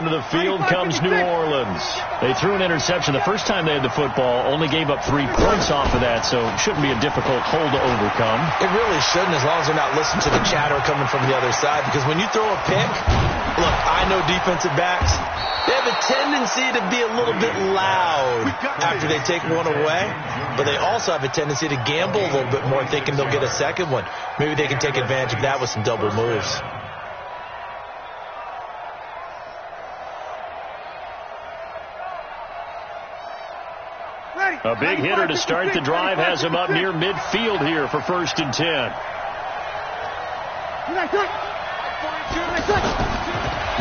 onto the field comes New Orleans. They threw an interception the first time they had the football, only gave up 3 points off of that, so it shouldn't be a difficult hole to overcome. It really shouldn't, as long as they're not listening to the chatter coming from the other side, because when you throw a pick, look, I know defensive backs, they have a tendency to be a little bit loud after they take one away, but they also have a tendency to gamble a little bit more, thinking they'll get a second one. Maybe they can take advantage of that with some double moves. A big hitter to start the drive has him up near midfield here for 1st and 10.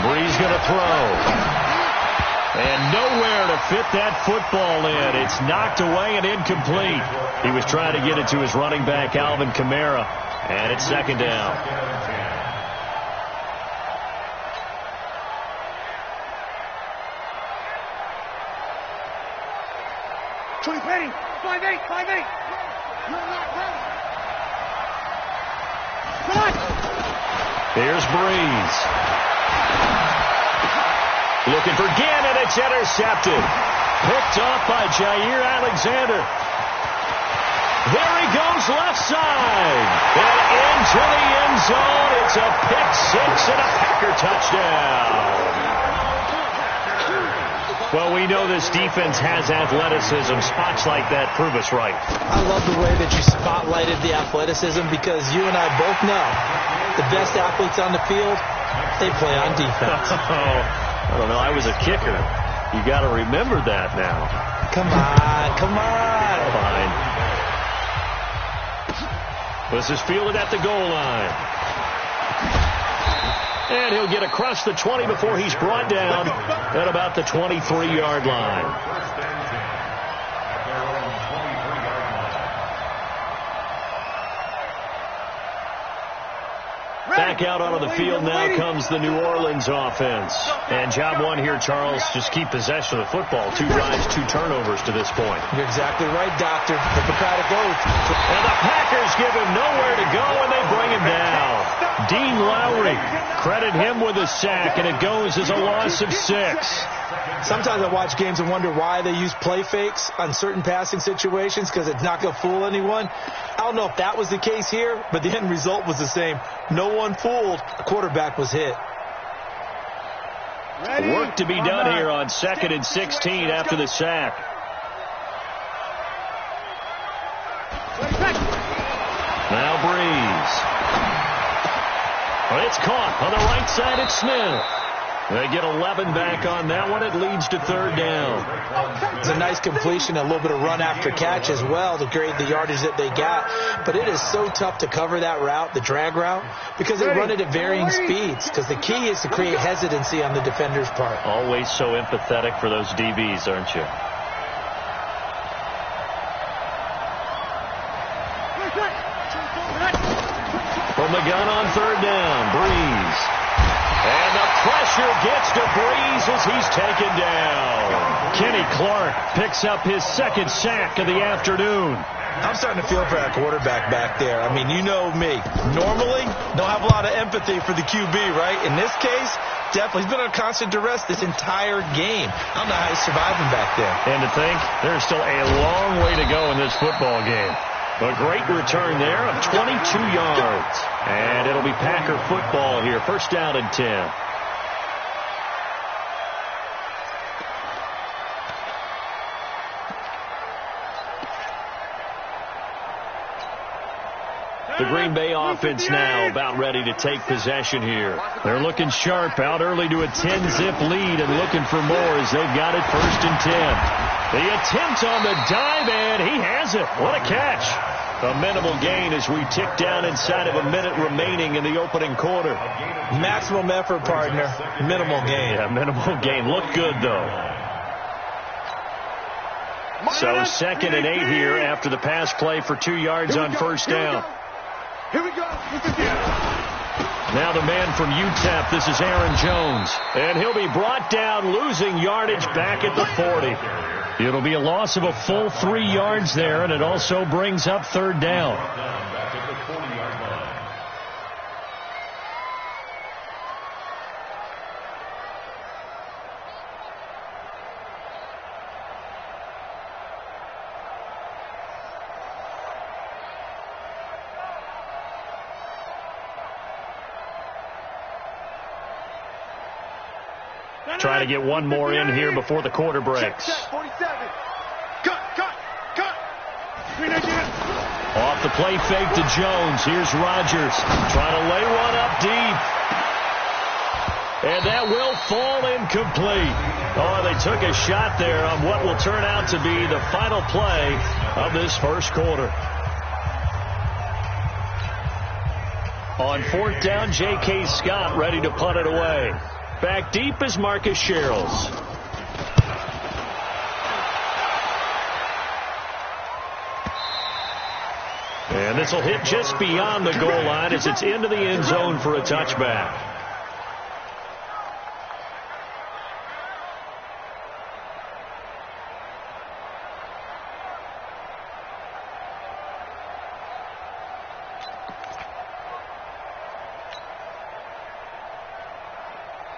Bree's going to throw. And nowhere to fit that football in. It's knocked away and incomplete. He was trying to get it to his running back, Alvin Kamara. And it's 2nd down. Ready, 5-8, 5-8. You're not ready. Come on. Here's Breeze. Looking for Gannon. It's intercepted. Picked off by Jair Alexander. There he goes left side. And into the end zone. It's a pick 6 and a Packer touchdown. Well, we know this defense has athleticism. Spots like that prove us right. I love the way that you spotlighted the athleticism, because you and I both know the best athletes on the field, they play on defense. I don't know. I was a kicker. You got to remember that now. Come on, come on. Fine. This is fielded at the goal line. And he'll get across the 20 before he's brought down at about the 23-yard line. Back out onto the field now comes the New Orleans offense. And job one here, Charles, just keep possession of the football. 2 drives, 2 turnovers to this point. You're exactly right, Doctor. Hippocratic oath. And the Packers give him nowhere to go, and they bring him down. Dean Lowry, credit him with a sack, and it goes as a loss of 6. Sometimes I watch games and wonder why they use play fakes on certain passing situations, because it's not going to fool anyone. I don't know if that was the case here, but the end result was the same. No one fooled. The quarterback was hit. Work to be done here on 2nd and 16 after the sack. Now Breeze. Well, it's caught on the right side. It's Smith. They get 11 back on that one. It leads to 3rd down. It's a nice completion, a little bit of run after catch as well to grade the yardage that they got. But it is so tough to cover that route, the drag route, because they run it at varying speeds. Because the key is to create hesitancy on the defender's part. Always so empathetic for those DBs, aren't you? From the gun on 3rd down, Breeze. And the pressure gets to Breeze as he's taken down. Kenny Clark picks up his 2nd sack of the afternoon. I'm starting to feel for that quarterback back there. I mean, you know me. Normally, don't have a lot of empathy for the QB, right? In this case, definitely. He's been under constant duress this entire game. I don't know how he's surviving back there. And to think, there's still a long way to go in this football game. A great return there of 22 yards. And it'll be Packer football here. 1st down and 10. The Green Bay offense now about ready to take possession here. They're looking sharp, out early to a 10-zip lead and looking for more as they've got it 1st and 10. The attempt on the dive, and he has it. What a catch. A minimal gain as we tick down inside of a minute remaining in the opening quarter. Maximum effort, partner. Minimal gain. Yeah, minimal gain. Looked good, though. So 2nd and 8 here after the pass play for 2 yards on 1st down. Here we go. Now the man from UTEP, this is Aaron Jones. And he'll be brought down, losing yardage back at the 40. It'll be a loss of a full 3 yards there, and it also brings up 3rd down. Try to get one more in here before the quarter breaks. Check, 47. Cut. Off the play fake to Jones. Here's Rodgers trying to lay one up deep. And that will fall incomplete. Oh, they took a shot there on what will turn out to be the final play of this first quarter. On fourth down, J.K. Scott ready to punt it away. Back deep is Marcus Sherrills. And this will hit just beyond the goal line as it's into the end zone for a touchback.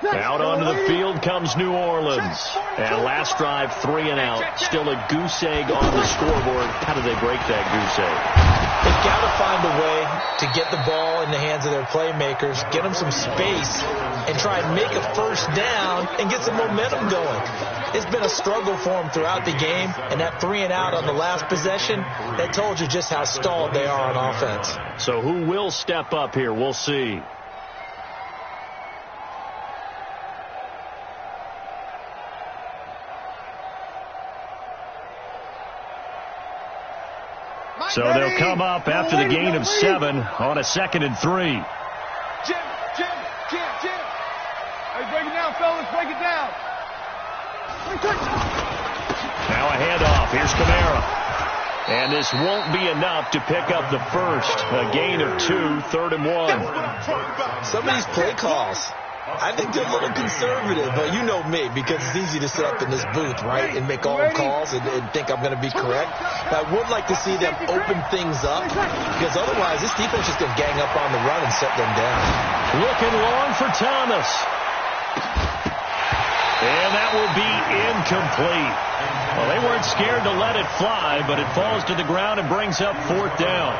Out onto the field comes New Orleans. And last drive, 3 and out. Still a goose egg on the scoreboard. How do they break that goose egg? They've got to find a way to get the ball in the hands of their playmakers, get them some space, and try and make a first down and get some momentum going. It's been a struggle for them throughout the game, and that 3 and out on the last possession, that told you just how stalled they are on offense. So who will step up here? We'll see. So they'll come up after the gain of 7 on a 2nd and 3. Jim. Hey, break it down, fellas. Break it down. Now a handoff. Here's Kamara. And this won't be enough to pick up the first. A gain of 2, 3rd and 1. Some of these play calls, I think they're a little conservative, but you know me, because it's easy to sit up in this booth, right, and make all calls and think I'm going to be correct. But I would like to see them open things up, because otherwise this defense is going to gang up on the run and set them down. Looking long for Thomas. And that will be incomplete. Well, they weren't scared to let it fly, but it falls to the ground and brings up 4th down.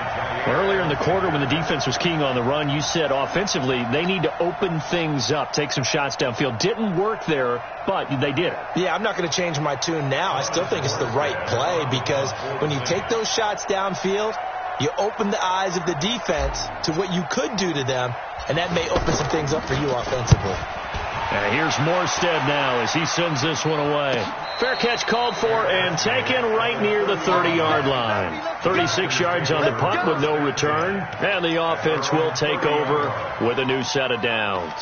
Earlier in the quarter when the defense was keying on the run, you said offensively they need to open things up, take some shots downfield. Didn't work there, but they did it. Yeah, I'm not going to change my tune now. I still think it's the right play because when you take those shots downfield, you open the eyes of the defense to what you could do to them, and that may open some things up for you offensively. And here's Morstead now as he sends this one away. Fair catch called for and taken right near the 30-yard line. 36 yards on the punt with no return. And the offense will take over with a new set of downs.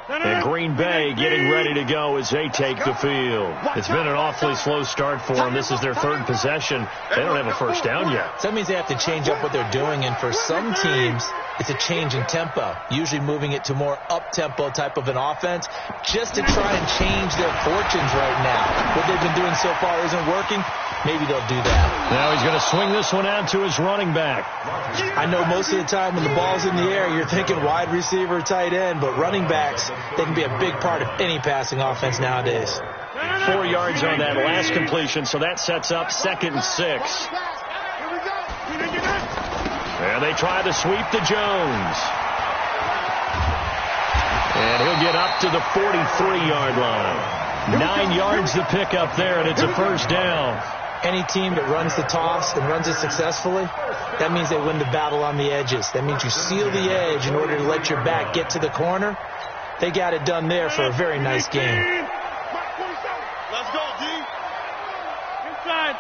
And Green Bay getting ready to go as they take the field. It's been an awfully slow start for them. This is their 3rd possession. They don't have a first down yet. So that means they have to change up what they're doing, and for some teams, it's a change in tempo, usually moving it to more up-tempo type of an offense just to try and change their fortunes right now. What they've been doing so far isn't working. Maybe they'll do that. Now he's going to swing this one out to his running back. I know most of the time when the ball's in the air, you're thinking wide receiver, tight end, but running backs, they can be a big part of any passing offense nowadays. 4 yards on that last completion, so that sets up 2nd and 6. And they try to sweep to Jones. And he'll get up to the 43-yard line. 9 yards to pick up there, and it's a first down. Any team that runs the toss and runs it successfully, that means they win the battle on the edges. That means you seal the edge in order to let your back get to the corner. They got it done there for a very nice game. Let's go, D. Inside.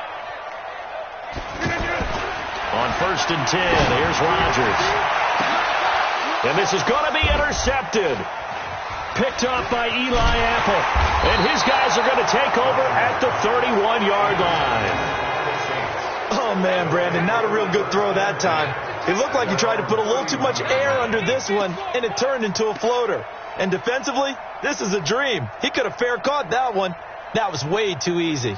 On 1st and 10, here's Rodgers. And this is going to be intercepted. Picked off by Eli Apple. And his guys are going to take over at the 31-yard line. Oh, man, Brandon, not a real good throw that time. It looked like he tried to put a little too much air under this one, and it turned into a floater. And defensively, this is a dream. He could have fair caught that one. That was way too easy.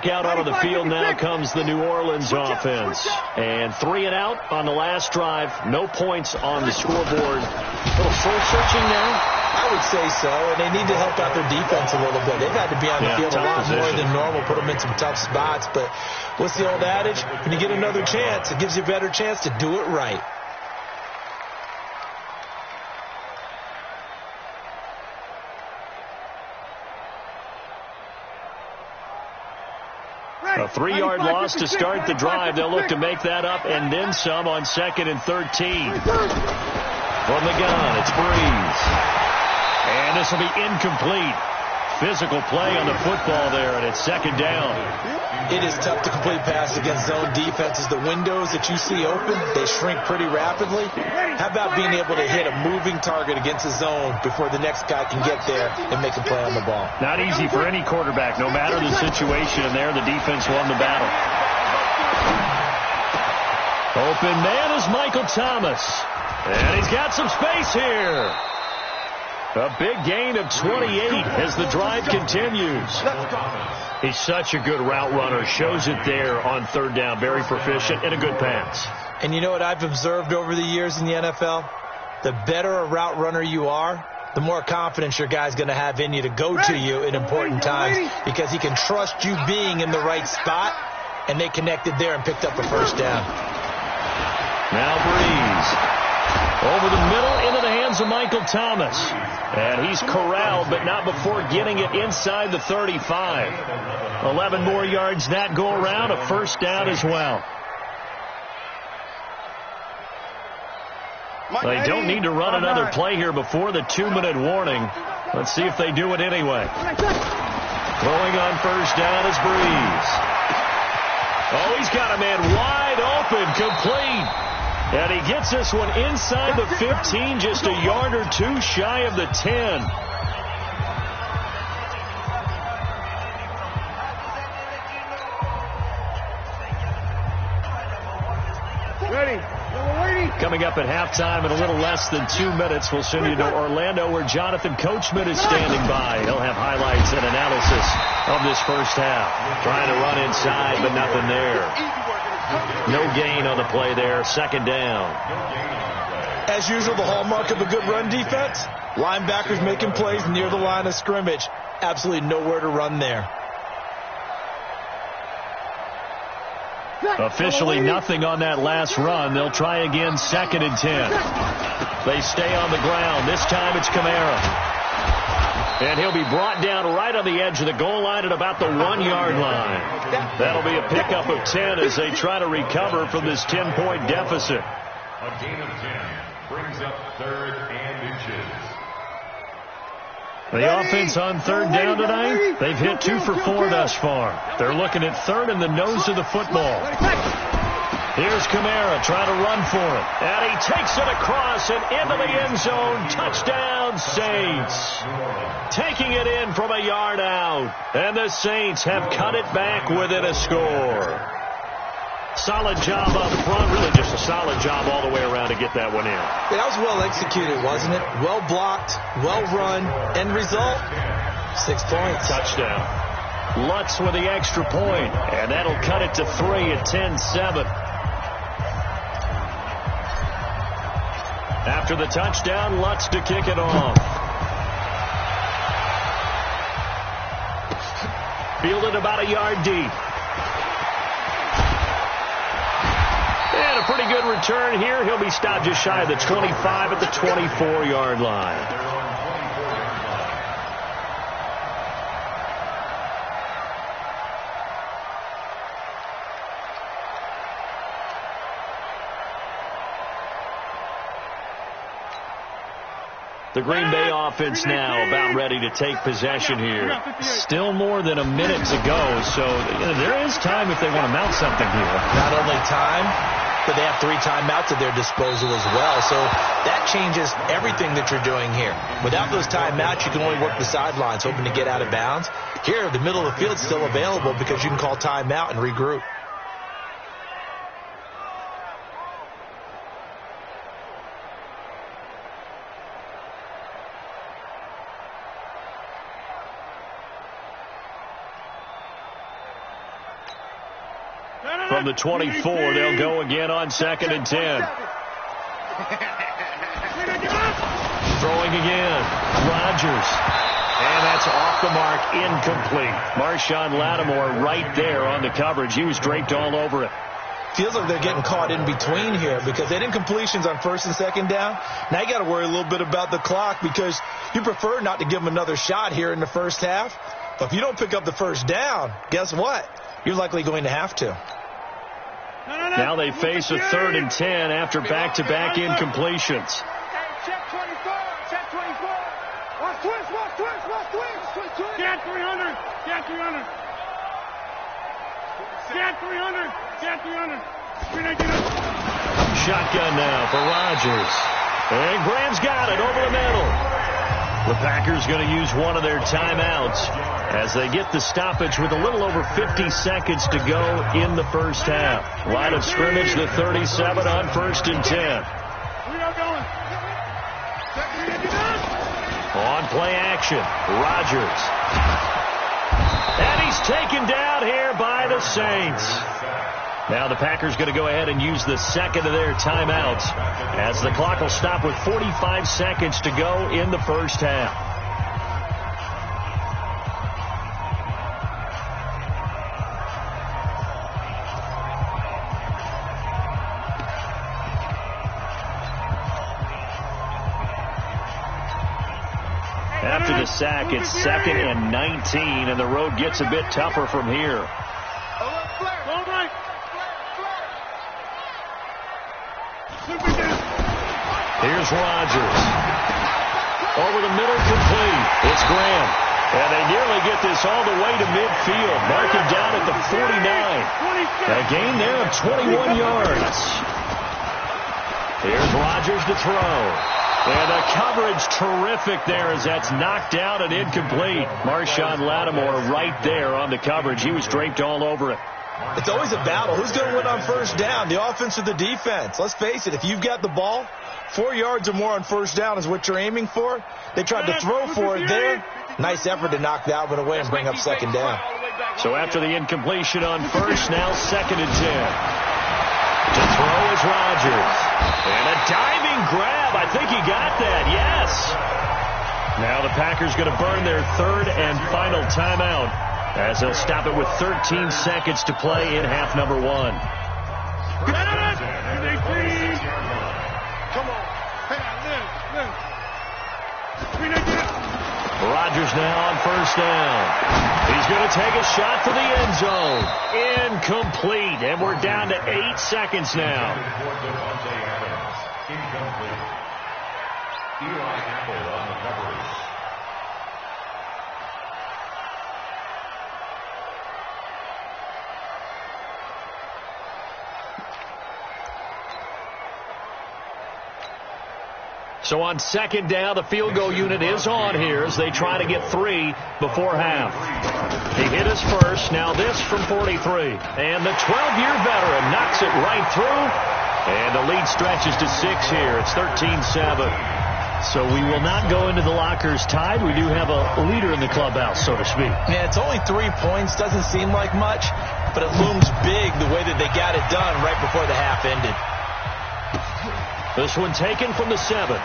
Back out onto the field now comes the New Orleans offense. And 3 and out on the last drive. No points on the scoreboard. A little soul-searching now? I would say so, and they need to help out their defense a little bit. They've had to be on the field a lot more than normal, put them in some tough spots. But what's the old adage? When you get another chance, it gives you a better chance to do it right. A 3-yard loss to start the drive. They'll look to make that up and then some on 2nd and 13. From the gun, it's Breeze. And this will be incomplete. Physical play on the football there, and it's 2nd down. It is tough to complete passes against zone defenses. The windows that you see open, they shrink pretty rapidly. How about being able to hit a moving target against a zone before the next guy can get there and make a play on the ball? Not easy for any quarterback. No matter the situation there, the defense won the battle. Open man is Michael Thomas. And he's got some space here. A big gain of 28 as the drive continues. He's such a good route runner. Shows it there on 3rd down. Very proficient and a good pass. And you know what I've observed over the years in the NFL? The better a route runner you are, the more confidence your guy's going to have in you to go to you in important times because he can trust you being in the right spot, and they connected there and picked up a 1st down. Now Breeze. Over the middle into the hands of Michael Thomas. And he's corralled, but not before getting it inside the 35. 11 more yards that go around, a 1st down as well. They don't need to run another play here before the 2-minute warning. Let's see if they do it anyway. Throwing on 1st down is Breeze. Oh, he's got a man wide open, complete. And he gets this one inside the 15, just a yard or 2 shy of the 10. Coming up at halftime in a little less than 2 minutes, we'll send you to Orlando where Jonathan Coachman is standing by. He'll have highlights and analysis of this 1st half. Trying to run inside, but nothing there. No gain on the play there. 2nd down. As usual, the hallmark of a good run defense, linebackers making plays near the line of scrimmage. Absolutely nowhere to run there. Officially nothing on that last run. They'll try again 2nd and 10. They stay on the ground. This time it's Kamara. And he'll be brought down right on the edge of the goal line at about the 1-yard line. That'll be a pickup of 10 as they try to recover from this 10-point deficit. A gain of 10 brings up 3rd and inches. The offense on 3rd down tonight, they've hit 2 for 4 thus far. They're looking at 3rd in the nose of the football. Here's Kamara trying to run for it. And he takes it across and into the end zone. Touchdown, Saints. Taking it in from a yard out. And the Saints have cut it back within a score. Solid job up front. Really just a solid job all the way around to get that one in. Yeah, that was well executed, wasn't it? Well blocked, well run. End result, 6 points. Touchdown. Lutz with the extra point. And that'll cut it to 3 at 10-7. After the touchdown, Lutz to kick it off. Fielded about a yard deep. And a pretty good return here. He'll be stopped just shy of the 25 at the 24-yard line. The Green Bay offense now about ready to take possession here. Still more than a minute to go, so there is time if they want to mount something here. Not only time, but they have 3 timeouts at their disposal as well, so that changes everything that you're doing here. Without those timeouts, you can only work the sidelines, hoping to get out of bounds. Here, the middle of the field's still available because you can call timeout and regroup. From the 24, they'll go again on 2nd and 10. Throwing again. Rodgers. And that's off the mark, incomplete. Marshawn Lattimore right there on the coverage. He was draped all over it. Feels like they're getting caught in between here because they didn't completions on 1st and 2nd down. Now you got to worry a little bit about the clock because you prefer not to give them another shot here in the first half. But if you don't pick up the 1st down, guess what? You're likely going to have to. Now they face a 3rd and 10 after back-to-back incompletions. Check 24. Check 24. Watch twist. Watch twist. Watch twist. Get 300. Get 300. Get 300. Get 300. Shotgun now for Rodgers. And Graham's got it over the middle. The Packers going to use one of their timeouts as they get the stoppage with a little over 50 seconds to go in the first half. Line of scrimmage, the 37 on 1st and 10. On play action, Rodgers. And he's taken down here by the Saints. Now the Packers going to go ahead and use the second of their timeouts as the clock will stop with 45 seconds to go in the first half. After the sack, it's 2nd and 19, and the road gets a bit tougher from here. Here's Rodgers. Over the middle, complete. It's Graham. And they nearly get this all the way to midfield. Mark him down at the 49. A gain there of 21 yards. Here's Rodgers to throw. And the coverage terrific there as that's knocked down and incomplete. Marshawn Lattimore right there on the coverage. He was draped all over it. It's always a battle. Who's going to win on 1st down, the offense or the defense? Let's face it, if you've got the ball, 4 yards or more on 1st down is what you're aiming for. They tried to throw for it there. Nice effort to knock that one away and bring up 2nd down. So after the incompletion on 1st, now 2nd and 10. To throw is Rodgers. And a diving grab. I think he got that, yes. Now the Packers going to burn their 3rd and final timeout as they'll stop it with 13 seconds to play in half number 1. Come on. Rodgers now on 1st down. He's going to take a shot for the end zone. Incomplete. And we're down to 8 seconds now. Incomplete. Eli Apple on the coverage. So on 2nd down, the field goal unit is on here as they try to get 3 before half. He hit his first. Now this from 43. And the 12-year veteran knocks it right through. And the lead stretches to 6 here. It's 13-7. So we will not go into the lockers tied. We do have a leader in the clubhouse, so to speak. Yeah, it's only 3 points. Doesn't seem like much, but it looms big the way that they got it done right before the half ended. This one taken from the 7.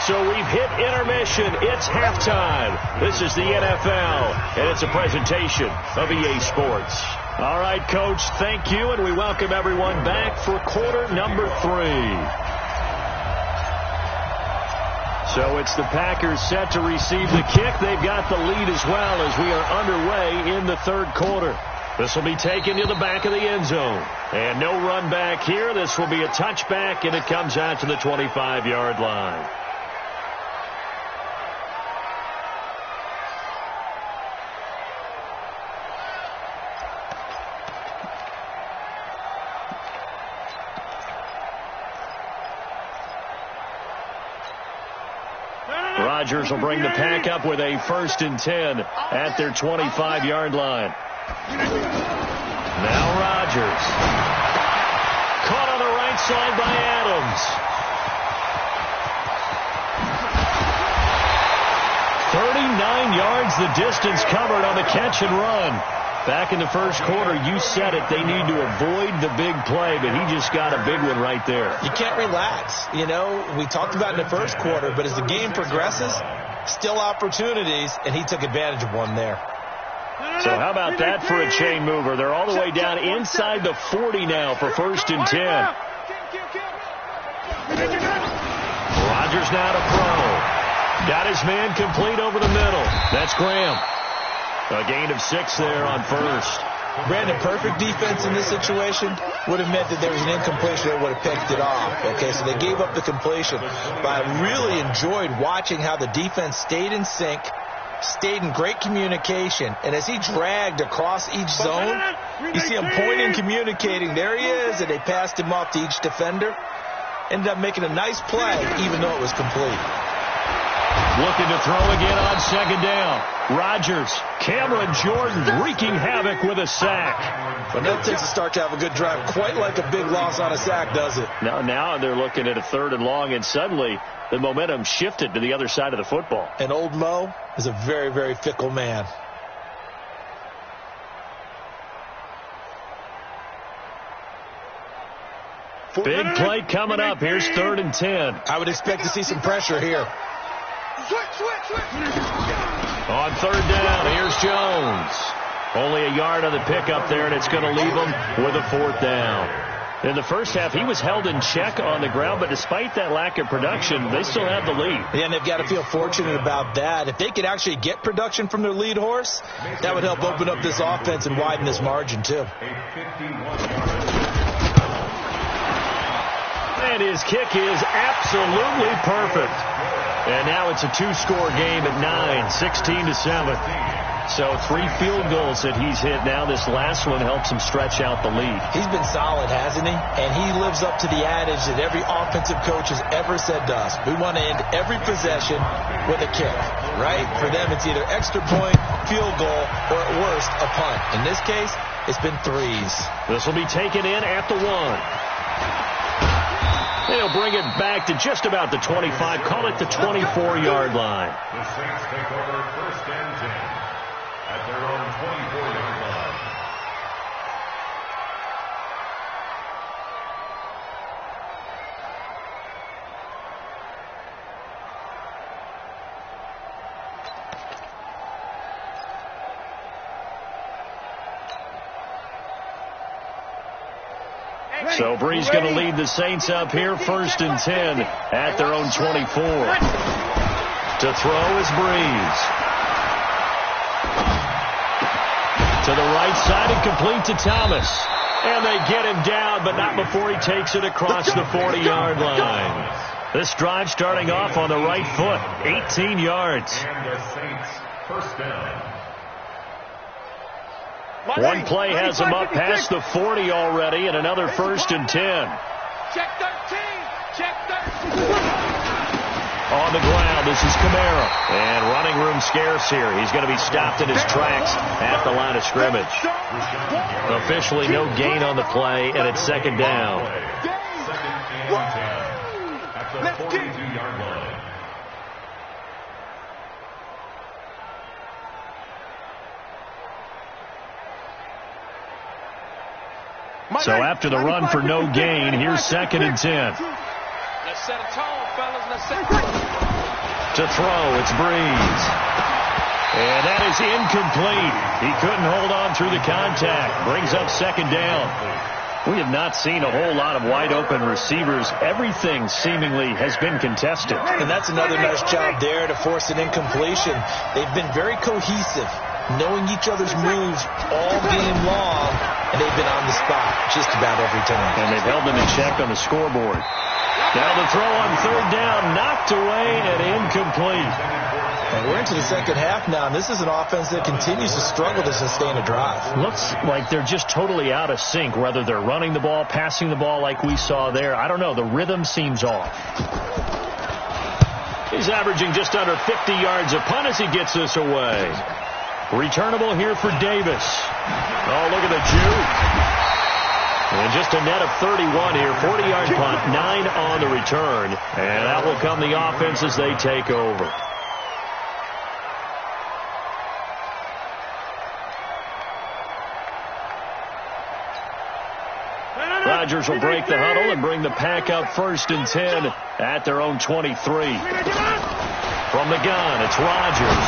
So we've hit intermission. It's halftime. This is the NFL, and it's a presentation of EA Sports. All right, Coach, thank you, and we welcome everyone back for quarter number 3. So it's the Packers set to receive the kick. They've got the lead as well as we are underway in the 3rd quarter. This will be taken to the back of the end zone. And no run back here. This will be a touchback, and it comes out to the 25-yard line. Rodgers will bring the Pack up with a 1st and 10 at their 25-yard line. Now Rodgers. Caught on the right side by Adams. 39 49 yards the distance covered on the catch and run. Back in the first quarter, you said it, they need to avoid the big play, but he just got a big one right there. You can't relax. You know, we talked about in the first quarter, but as the game progresses, still opportunities, and he took advantage of one there. So how about that for a chain mover? They're all the way down inside the 40 now for 1st and 10. Rodgers now to throw. Got his man complete over the middle. That's Graham. A gain of 6 there on first. Brandon, perfect defense in this situation would have meant that there was an incompletion that would have picked it off. Okay, so they gave up the completion. But I really enjoyed watching how the defense stayed in sync, stayed in great communication, and as he dragged across each zone, you see him pointing, communicating. There he is, and they passed him off to each defender. Ended up making a nice play, even though it was complete. Looking to throw again on 2nd down. Rodgers, Cameron Jordan wreaking havoc with a sack. But that takes a start to have a good drive, quite like a big loss on a sack, does it? Now they're looking at a 3rd and long, and suddenly the momentum shifted to the other side of the football. And old Mo is a very, very fickle man. Big play coming up. Here's 3rd and 10. I would expect to see some pressure here. On 3rd down, here's Jones. Only a yard on the pickup there, and it's going to leave him with a 4th down. In the first half, he was held in check on the ground, but despite that lack of production, they still have the lead. Yeah, and they've got to feel fortunate about that. If they could actually get production from their lead horse, that would help open up this offense and widen this margin, too. And his kick is absolutely perfect. And now it's a 2-score game at 9, 16-7. So 3 field goals that he's hit now. This last one helps him stretch out the lead. He's been solid, hasn't he? And he lives up to the adage that every offensive coach has ever said to us. We want to end every possession with a kick, right? For them, it's either extra point, field goal, or at worst, a punt. In this case, it's been 3s. This will be taken in at the 1. They'll bring it back to just about the 25. Call it the 24-yard line. The Saints take over 1st and 10 at their own 24-yard line. So Brees going to lead the Saints up here, 1st and 10 at their own 24. To throw is Brees. To the right side and complete to Thomas. And they get him down, but not before he takes it across the 40-yard line. This drive starting off on the right foot, 18 yards. And the Saints 1st down. One play has him up past the 40 already, and another 1st and 10. Check 13. Check 13. On the ground, this is Kamara. And running room scarce here. He's going to be stopped in his tracks at the line of scrimmage. Officially no gain on the play, and it's 2nd down. 2nd and 10 at the 42-yard line. So after the run for no gain, here's 2nd and 10. Let's set a tone, fellas. Let's set a tone. To throw, it's Brees. And that is incomplete. He couldn't hold on through the contact. Brings up 2nd down. We have not seen a whole lot of wide-open receivers. Everything seemingly has been contested. And that's another nice job there to force an incompletion. They've been very cohesive, knowing each other's moves all game long, and they've been on the spot just about every time. And they've held them in check on the scoreboard. Now the throw on 3rd down, knocked away and incomplete. And we're into the second half now, and this is an offense that continues to struggle to sustain a drive. Looks like they're just totally out of sync, whether they're running the ball, passing the ball like we saw there. I don't know. The rhythm seems off. He's averaging just under 50 yards a punt as he gets this away. Returnable here for Davis. Oh, look at the juke. And just a net of 31 here. 40-yard punt, 9 on the return. And that will come the offense as they take over. Rodgers will break the huddle and bring the pack up 1st and 10 at their own 23. From the gun, it's Rodgers.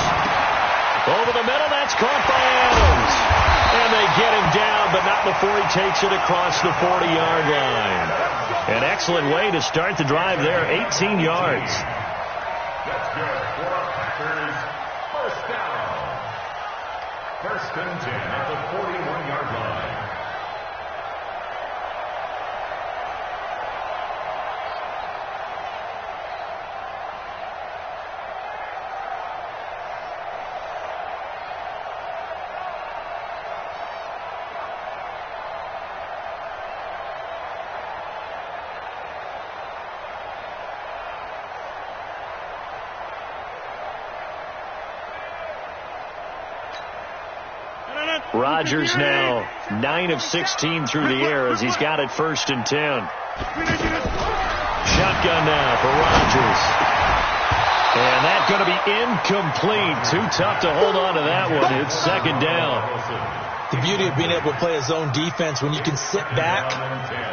Over the middle, that's caught by Adams. And they get him down, but not before he takes it across the 40-yard line. An excellent way to start the drive there, 18 yards. That's good for our Packers. First down. 1st and 10 at the 41-yard line. Rodgers now 9 of 16 through the air as he's got it 1st and 10. Shotgun now for Rodgers. And that's going to be incomplete. Too tough to hold on to that one. It's 2nd down. The beauty of being able to play a zone defense, when you can sit back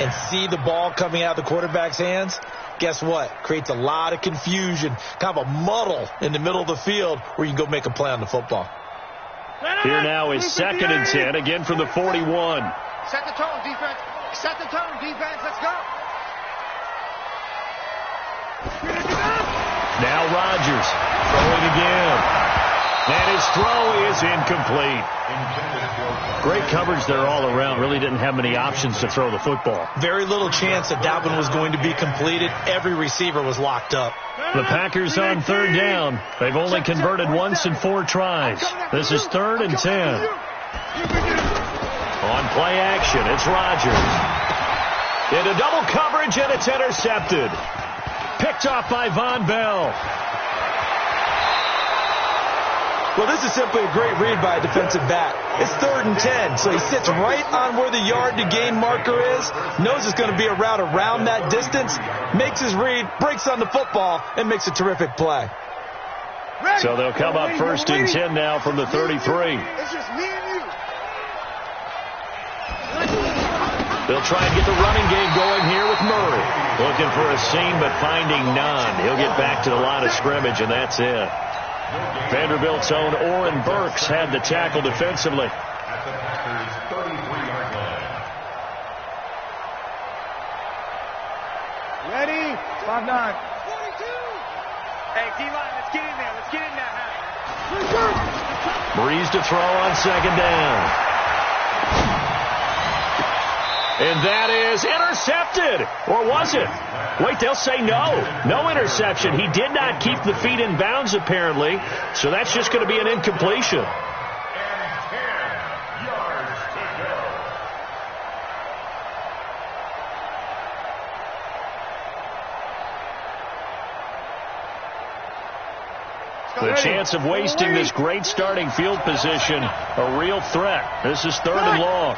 and see the ball coming out of the quarterback's hands, guess what? Creates a lot of confusion, kind of a muddle in the middle of the field where you can go make a play on the football. Here now is 2nd and 10, again from the 41. Set the tone, defense. Set the tone, defense. Let's go. Now Rodgers throwing again. And his throw is incomplete. Great coverage there all around. Really didn't have many options to throw the football. Very little chance that that one was going to be completed. Every receiver was locked up. The Packers on 3rd down. They've only converted once in 4 tries. This is 3rd and 10. On play action, it's Rodgers. Into double coverage, and it's intercepted. Picked off by Von Bell. Well, this is simply a great read by a defensive back. It's 3rd and 10, so he sits right on where the yard-to-gain marker is, knows it's going to be a route around that distance, makes his read, breaks on the football, and makes a terrific play. So they'll come up 1st and 10 now from the 33. It's just me and you. They'll try and get the running game going here with Murray. Looking for a seam, but finding none. He'll get back to the line of scrimmage, and that's it. Vanderbilt's own Oren Burks had the tackle defensively. At the Packers' 33-yard line. Ready? 5-9. 42. Hey, D-line, let's get in there. Let's get in there, man. Breeze to throw on 2nd down. And that is intercepted. Or was it? Wait, they'll say no. No interception. He did not keep the feet in bounds, apparently. So that's just going to be an incompletion. And 10 yards to go. The chance of wasting this great starting field position, a real threat. This is 3rd and long.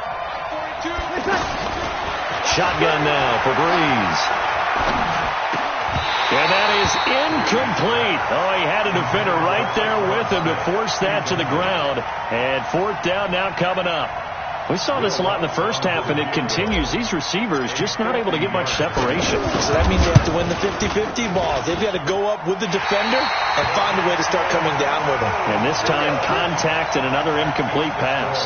Shotgun now for Breeze. And that is incomplete. Oh, he had a defender right there with him to force that to the ground. And 4th down now coming up. We saw this a lot in the first half, and it continues. These receivers just not able to get much separation. So that means they have to win the 50-50 balls. They've got to go up with the defender and find a way to start coming down with them. And this time, contact and another incomplete pass.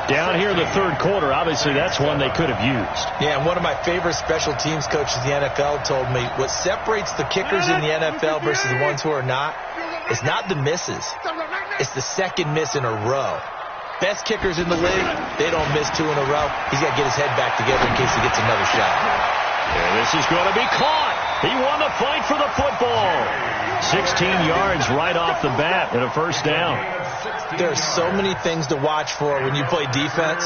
Down here in the 3rd quarter, obviously that's one they could have used. Yeah, and one of my favorite special teams coaches in the NFL told me what separates the kickers in the NFL versus the ones who are not is not the misses. It's the second miss in a row. Best kickers in the league, they don't miss 2 in a row. He's got to get his head back together in case he gets another shot. And this is going to be caught. He won the fight for the football. 16 yards right off the bat and a 1st down. There are so many things to watch for when you play defense.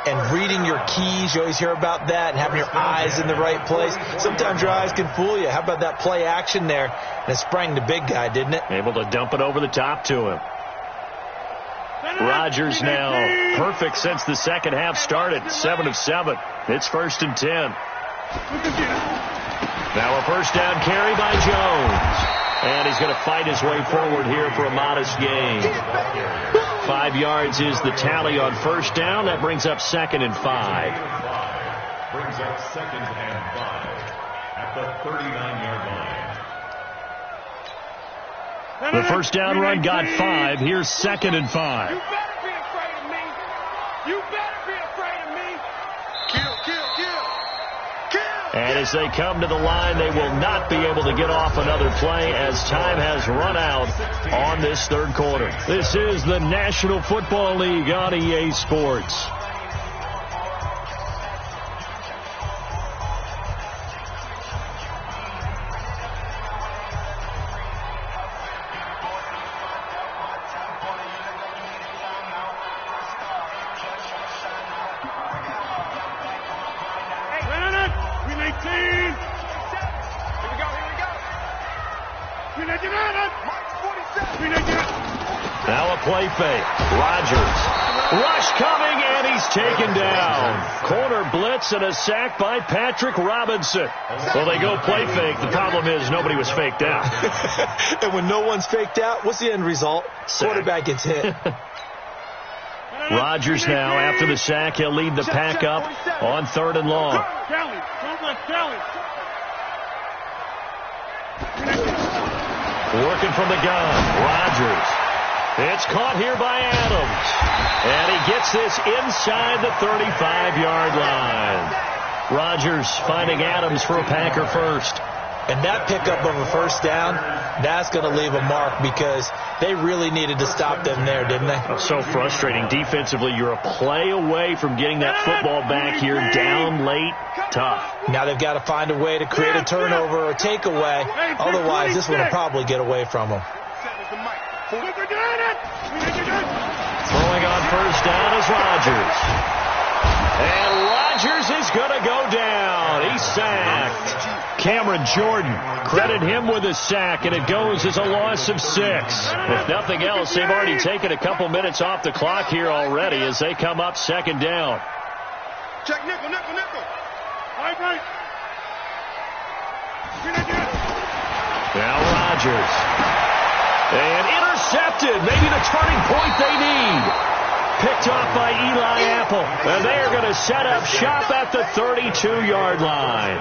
And reading your keys, you always hear about that, and having your eyes in the right place. Sometimes your eyes can fool you. How about that play action there? And it sprang the big guy, didn't it? Able to dump it over the top to him. Rodgers now perfect since the second half started. 7 of 7. It's 1st and 10. Now a 1st down carry by Jones. And he's going to fight his way forward here for a modest gain. 5 yards is the tally on 1st down. That brings up 2nd and 5. Brings up 2nd and 5 at the 39-yard line. The first down run got 5. Here's 2nd and 5. You better be afraid of me. You better be afraid of me. Kill, kill, kill. Kill. And as they come to the line, they will not be able to get off another play as time has run out on this third quarter. This is the National Football League on EA Sports. Now a play fake. Rodgers. Rush coming, and he's taken down. Corner blitz and a sack by Patrick Robinson. Well, they go play fake. The problem is nobody was faked out. And when no one's faked out, what's the end result? Sack. Quarterback gets hit. Rodgers now, after the sack, he'll lead the pack up on 3rd and long. Kelly, don't let Kelly. Working from the gun. Rodgers. It's caught here by Adams. And he gets this inside the 35-yard line. Rodgers finding Adams for a Packer first. And that pickup of a first down, that's going to leave a mark because they really needed to stop them there, didn't they? So frustrating. Defensively, you're a play away from getting that football back here down late. Tough. Now they've got to find a way to create a turnover or takeaway. Otherwise, this one will probably get away from them. Throwing on first down is Rodgers. And Rodgers is going to go down. He's sacked. Cameron Jordan, credit him with a sack, and it goes as a loss of 6. If nothing else, they've already taken a couple minutes off the clock here already as they come up 2nd down. Check nickel, nickel, nickel. Right. Now Rodgers. And intercepted. Maybe the turning point they need. Picked off by Eli Apple. And they are going to set up shop at the 32-yard line.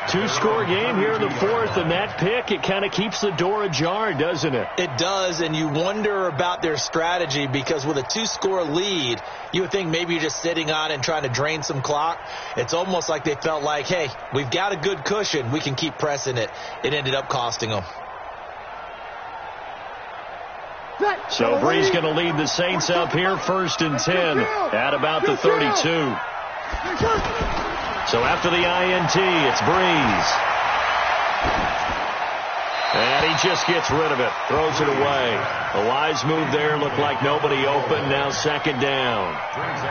2-score game here in the 4th, and that pick, it kind of keeps the door ajar, doesn't it? It does, and you wonder about their strategy because with a 2-score lead, you would think maybe you're just sitting on and trying to drain some clock. It's almost like they felt like, hey, we've got a good cushion. We can keep pressing it. It ended up costing them. So Brees going to lead the Saints up here 1st and 10 at about the 32. So after the INT, it's Brees. And he just gets rid of it. Throws it away. A wise move there. Looked like nobody open. Now 2nd down.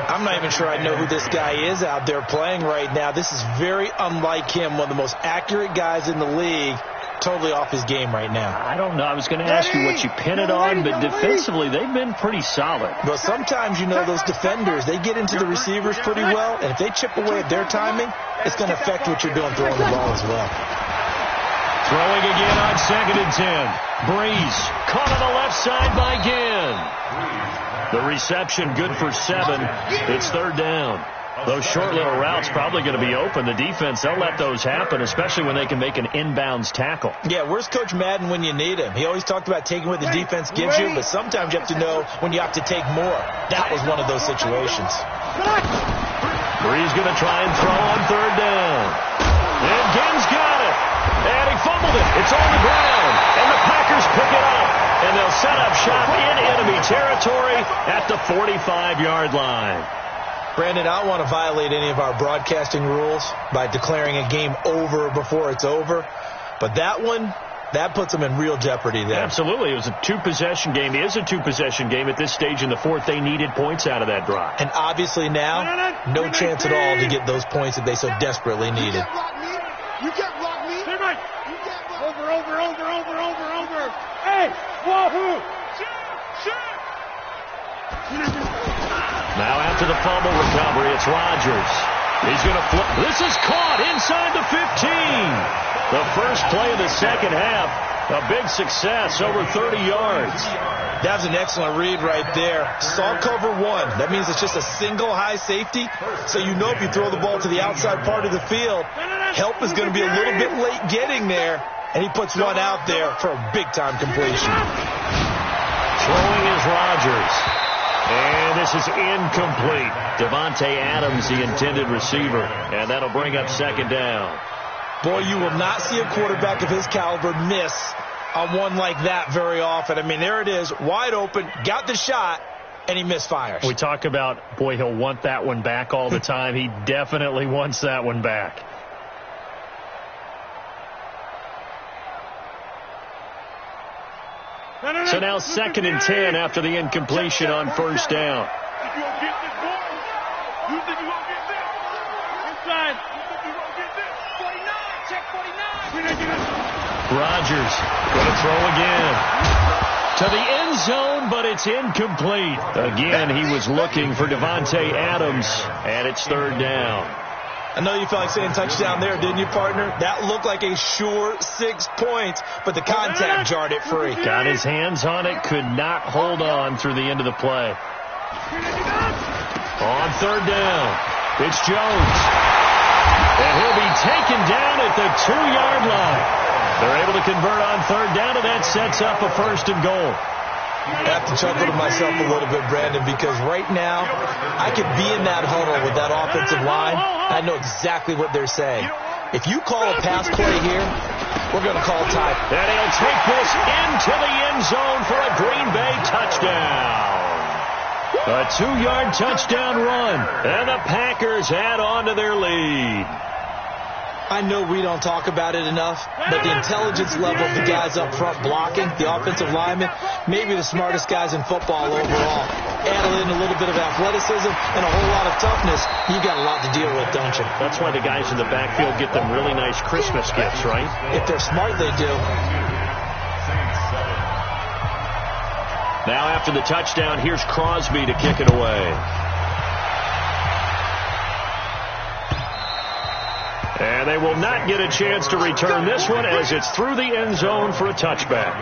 I'm not even sure I know who this guy is out there playing right now. This is very unlike him. One of the most accurate guys in the league. Totally off his game right now. I don't know. I was going to ask you what you pin it on, but defensively, they've been pretty solid. But sometimes, you know, those defenders, they get into the receivers pretty well, and if they chip away at their timing, it's going to affect what you're doing throwing the ball as well. Throwing again on 2nd and 10. Brees caught on the left side by Ginn. The reception good for 7. It's 3rd down. Those short little routes probably going to be open. The defense, they'll let those happen, especially when they can make an inbounds tackle. Yeah, where's Coach Madden when you need him? He always talked about taking what the defense gives you, but sometimes you have to know when you have to take more. That was one of those situations. Brees going to try and throw on 3rd down. And Ginn's got it. And he fumbled it. It's on the ground. And the Packers pick it up. And they'll set up shop in enemy territory at the 45-yard line. Brandon, I don't want to violate any of our broadcasting rules by declaring a game over before it's over. But that one, that puts them in real jeopardy there. Absolutely. It was a 2-possession game. It is a 2-possession game at this stage in the 4th. They needed points out of that drive. And obviously now, no chance at all to get those points that they so desperately needed. You can't block me. They're right. You can't block me. Over. Hey, wahoo. Shoot. Now after the fumble recovery, it's Rodgers. He's going to flip. This is caught inside the 15. The first play of the second half. A big success, over 30 yards. That was an excellent read right there. Saw cover one. That means it's just a single high safety. So you know if you throw the ball to the outside part of the field, help is going to be a little bit late getting there. And he puts one out there for a big-time completion. Throwing is Rodgers. And this is incomplete. Davante Adams, the intended receiver. And that'll bring up second down. Boy, you will not see a quarterback of his caliber miss on one like that very often. I mean, there it is, wide open, got the shot, and he misfires. We talk about, boy, he'll want that one back all the time. He definitely wants that one back. So now 2nd and 10 after the incompletion on first down. You gonna get this, boy? You think you gonna get this? Inside. You think you gonna get this? 49, check 49. Rodgers going to throw again. To the end zone, but it's incomplete. Again, he was looking for Davante Adams, and it's 3rd down. I know you felt like saying touchdown there, didn't you, partner? That looked like a sure 6 points, but the contact jarred it free. Got his hands on it, could not hold on through the end of the play. On 3rd down, it's Jones. And he'll be taken down at the 2-yard line. They're able to convert on 3rd down, and that sets up a 1st and goal. I have to chuckle to myself a little bit, Brandon, because right now I could be in that huddle with that offensive line. I know exactly what they're saying. If you call a pass play here, we're going to call time. And he'll take this into the end zone for a Green Bay touchdown. A 2-yard touchdown run, and the Packers add on to their lead. I know we don't talk about it enough, but the intelligence level of the guys up front blocking, the offensive linemen, maybe the smartest guys in football overall. Add in a little bit of athleticism and a whole lot of toughness, you've got a lot to deal with, don't you? That's why the guys in the backfield get them really nice Christmas gifts, right? If they're smart, they do. Now after the touchdown, here's Crosby to kick it away. And they will not get a chance to return this one as it's through the end zone for a touchback.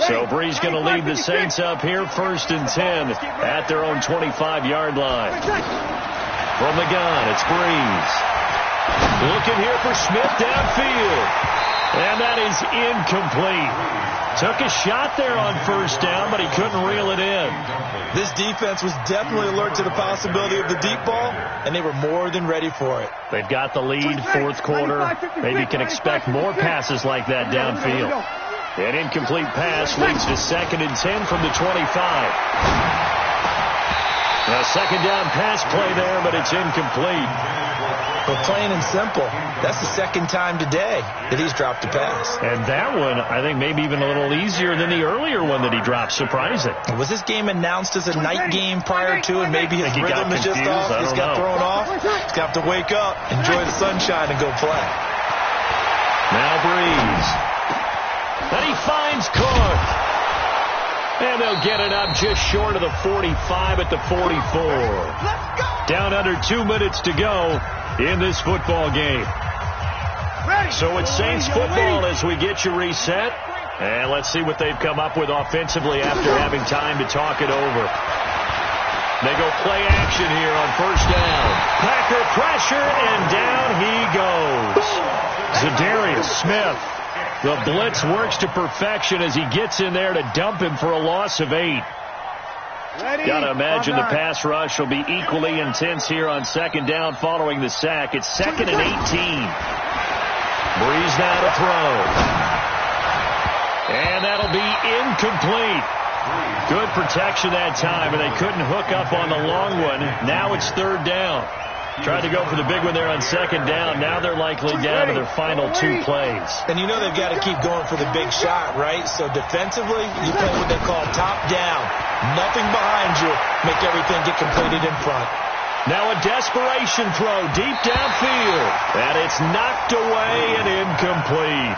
So Brees going to lead the Saints up here, 1st and 10 at their own 25-yard line. From the gun, it's Brees. Looking here for Smith downfield. And that is incomplete. Took a shot there on 1st down, but he couldn't reel it in. This defense was definitely alert to the possibility of the deep ball, and they were more than ready for it. They've got the lead, 4th quarter. Maybe can expect more passes like that downfield. An incomplete pass leads to 2nd and 10 from the 25. A 2nd down pass play there, but it's incomplete. But plain and simple, that's the 2nd time today that he's dropped a pass. And that one, I think, maybe even a little easier than the earlier one that he dropped. Surprising. Was this game announced as a night game prior to, and maybe his rhythm is just off? He's got thrown off. He's got to wake up, enjoy the sunshine, and go play. Now Brees. And he finds Cook. And they'll get it up just short of the 45 at the 44. Down under 2 minutes to go in this football game. So it's Saints football as we get you reset. And let's see what they've come up with offensively after having time to talk it over. They go play action here on 1st down. Packer pressure, and down he goes. Zadarius Smith. The blitz works to perfection as he gets in there to dump him for a loss of 8. Got to imagine the pass rush will be equally intense here on 2nd down following the sack. It's 2nd and 18. Brees now to throw. And that'll be incomplete. Good protection that time, and they couldn't hook up on the long one. Now it's 3rd down. Tried to go for the big one there on 2nd down. Now they're likely down to their final 2 plays. And you know they've got to keep going for the big shot, right? So defensively, you play what they call top down. Nothing behind you. Make everything get completed in front. Now a desperation throw deep downfield. And it's knocked away and incomplete.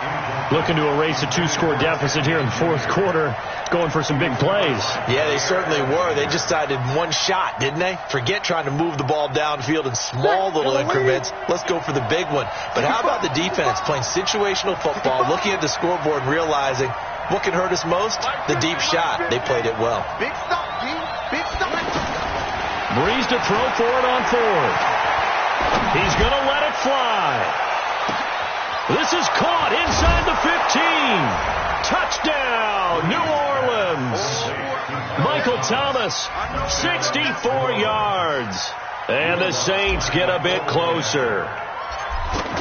Looking to erase a 2-score deficit here in the fourth quarter. Going for some big plays. Yeah, they certainly were. They just decided one shot, didn't they? Forget trying to move the ball downfield in small little increments. Let's go for the big one. But how about the defense playing situational football, looking at the scoreboard and realizing what can hurt us most? The deep shot. They played it well. Big stop, G. Big stop. Breeze to throw for it on fourth. He's going to let it fly. This is caught inside the 15. Touchdown, New Orleans. Michael Thomas, 64 yards. And the Saints get a bit closer.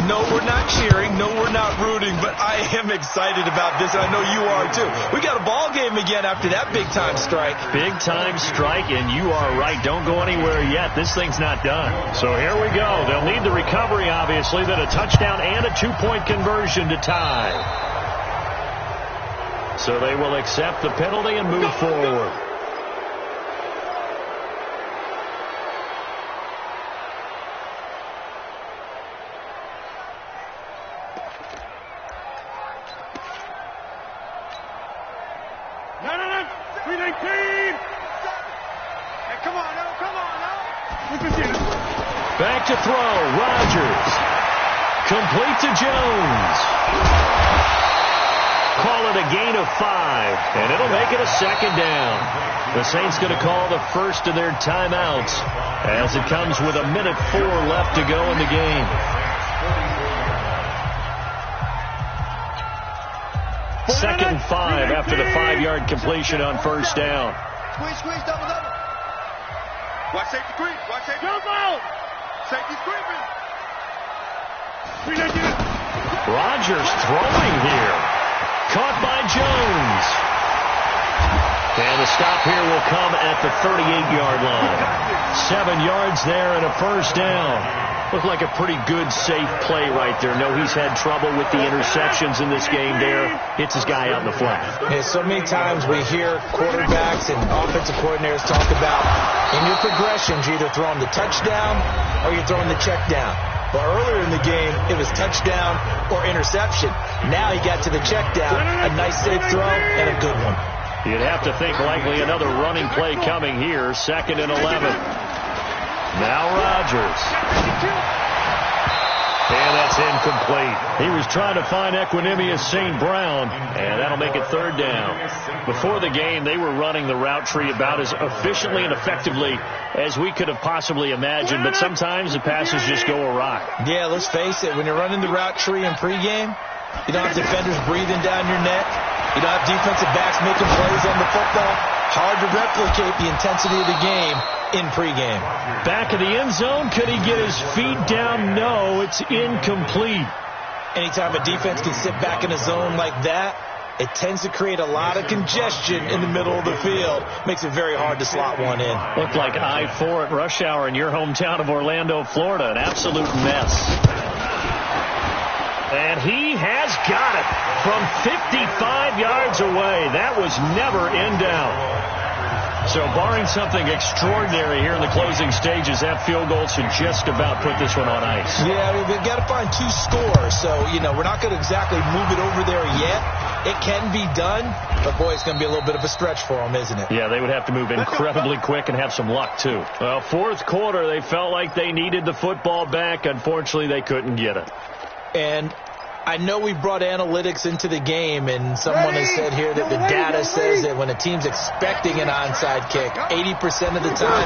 No, we're not cheering. No, we're not rooting. But I am excited about this, and I know you are too. We got a ball game again after that big-time strike. Big-time strike, and you are right. Don't go anywhere yet. This thing's not done. So here we go. They'll need the recovery, obviously, then a touchdown and a 2-point conversion to tie. So they will accept the penalty and move forward. Back to throw. Rodgers. Complete to Jones. Call it a gain of 5, and it'll make it a second down. The Saints going to call the first of their timeouts as it comes with 1:04 left to go in the game. Second and 5 after the 5-yard completion on first down. Squeeze, double. Watch safety creep. Watch safety. Jump out. Safety's creeping. Rodgers throwing here. Caught by Jones. And the stop here will come at the 38-yard line. 7 yards there and a first down. Looked like a pretty good, safe play right there. No, he's had trouble with the interceptions in this game there. Hits his guy out in the flat. Yeah, so many times we hear quarterbacks and offensive coordinators talk about in your progressions, you're either throwing the touchdown or you're throwing the check down. But earlier in the game, it was touchdown or interception. Now he got to the check down, a nice safe throw, and a good one. You'd have to think likely another running play coming here. 2nd and 11. Now Rodgers. And that's incomplete. He was trying to find Equanimous St. Brown, and that'll make it 3rd down. Before the game, they were running the route tree about as efficiently and effectively as we could have possibly imagined, but sometimes the passes just go awry. Yeah, let's face it. When you're running the route tree in pregame, you don't have defenders breathing down your neck. You don't have defensive backs making plays on the football. Hard to replicate the intensity of the game in pregame. Back of the end zone, could he get his feet down? No, it's incomplete. Anytime a defense can sit back in a zone like that, it tends to create a lot of congestion in the middle of the field. Makes it very hard to slot one in. Looked like I-4 at rush hour in your hometown of Orlando, Florida. An absolute mess. And he has got it from 55 yards away. That was never in doubt. So barring something extraordinary here in the closing stages, that field goal should just about put this one on ice. Yeah, I mean, they've got to find 2 scores. So, we're not going to exactly move it over there yet. It can be done, but, boy, it's going to be a little bit of a stretch for them, isn't it? Yeah, they would have to move incredibly quick and have some luck, too. Well, fourth quarter, they felt like they needed the football back. Unfortunately, they couldn't get it. And I know we brought analytics into the game, and someone has said here that the data says that when a team's expecting an onside kick, 80% of the time,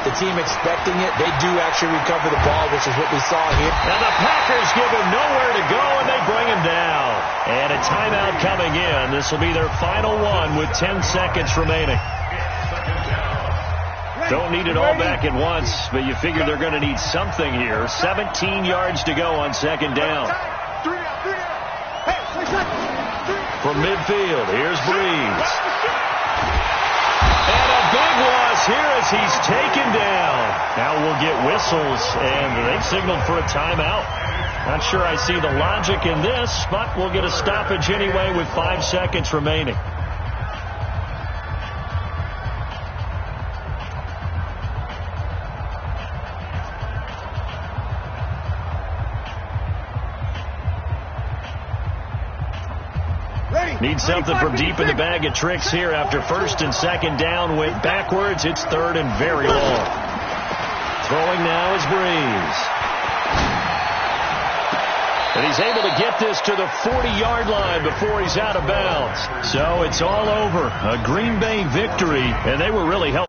the team expecting it, they do actually recover the ball, which is what we saw here. And the Packers give him nowhere to go, and they bring him down. And a timeout coming in. This will be their final one with 10 seconds remaining. Don't need it all back at once, but you figure they're going to need something here. 17 yards to go on 2nd down. From midfield, here's Breeze. And a big loss here as he's taken down. Now we'll get whistles, and they've signaled for a timeout. Not sure I see the logic in this, but we'll get a stoppage anyway with 5 seconds remaining. Need something from deep in the bag of tricks here after first and second down went backwards. It's third and very long. Throwing now is Breeze. And he's able to get this to the 40-yard line before he's out of bounds. So it's all over. A Green Bay victory, and they were really helping.